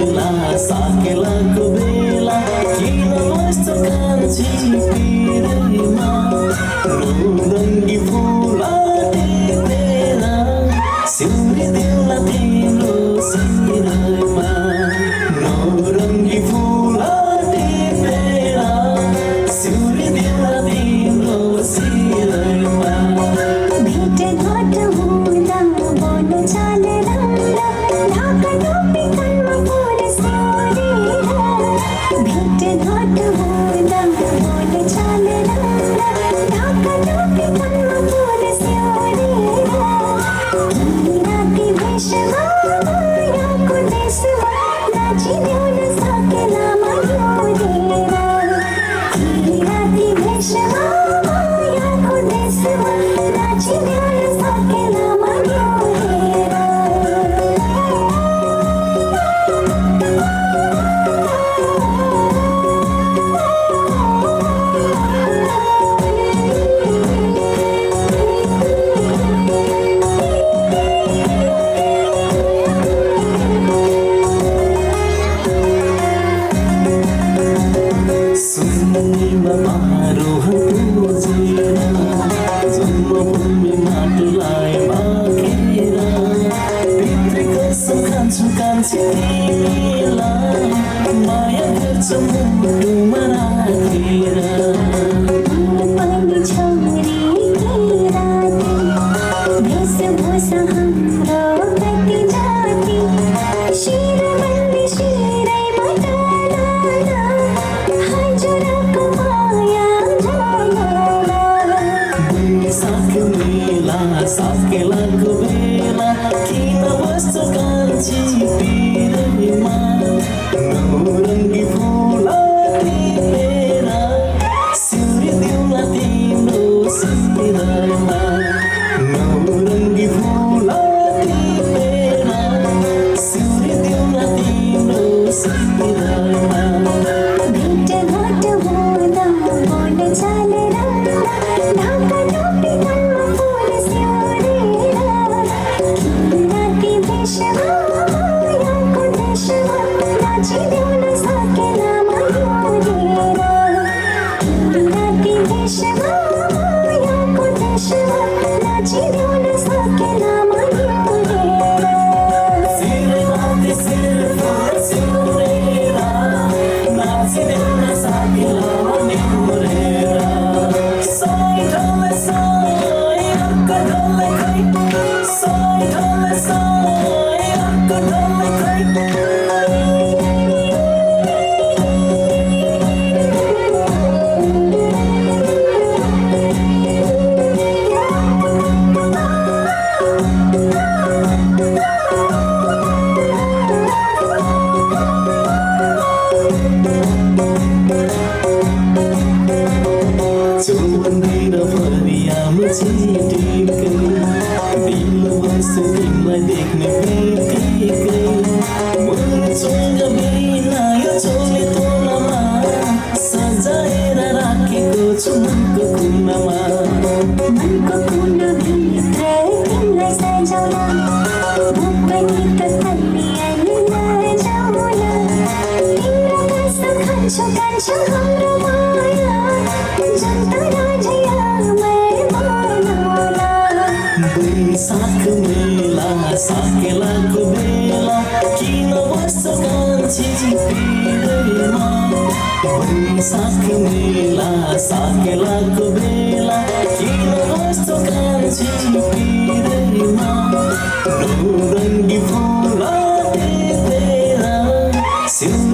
मेला साकेलाको बेला किन बस्छौ कान्छी पिरैमा रङ्गी फुल टिपेर सिउरी देउला तिम्रो शिरमा रङ्गी फुल टिपेर सिउरी देउला तिम्रो शिरमा भेटघाट हुँदा बोल्नु चलेर ढाका टोपी कानमा फुल स्याउरेर भेटघाट हुँदा बोल्नु चलेर ढाका टोपी कानमा फुल स्याउरेर राति भेषमा मायाको देशमा नाचिदेउन सकेला मयूरेर राति भेषमा मायाको देशमा नाचिदेउन सकेला मयूरेर सुन्नीमा महारोहण पुजेर जन्मभूमि माटोलाई मागेर पितृको सुखान्छु कान्छी तिमीलाई माया गर्छु मुटुमा राखेर पनि छोरी राति वेशभूषा हाम्रो कति जाति शिरबन्दी शिरैमा डाला हजुरको माया जाला बैशाख मेला साकेलाको बेला किन बस्छौ कान्छी पिरैमा रङ्गी फुल टिपेर सिउरी देउला तिम्रो शिरमा रङ्गी फुल टिपेर सिउरी देउला तिम्रो शिरमा भेटघाट हुँदा बोल्नु चलेर ढाका टोपी कानमा फुल स्याउरेर राति भेषमा मायाको देशमा नाचिदेउन सकेला मयूरेर राति भेषमा मायाको देशमा नाचिदेउन सकेला मयूरेर शिरमाथि शिर सिउरेर नाचिदेउन सकेला मयूरेर साइठले साइ अक्कढल्ले खै साइठले साइ अक्कढल्ले खै चौबन्दी र फरियामा छिटेकै दिल बस्छ तिमीलाई देख्ने बित्तिकै मुचुङ्ग बिनायो चोली तोलामा सजाएर राखेको छु मनको कुनामा मनको कुनाभित्र तिमीलाई सजाउला भोकनी त कन्याले लैजाउला तिम्रो कसम खान्छु कान्छो हाम्रो माया जन्तरा झयामै बनाउला बैशाख मेला साकेलाको बेला किन बस्छौ कान्छी पिरैमा बैशाख मेला साकेलाको बेला किन बस्छौ कान्छी पिरैमा रङ्गी फुल टिपेर सिउरी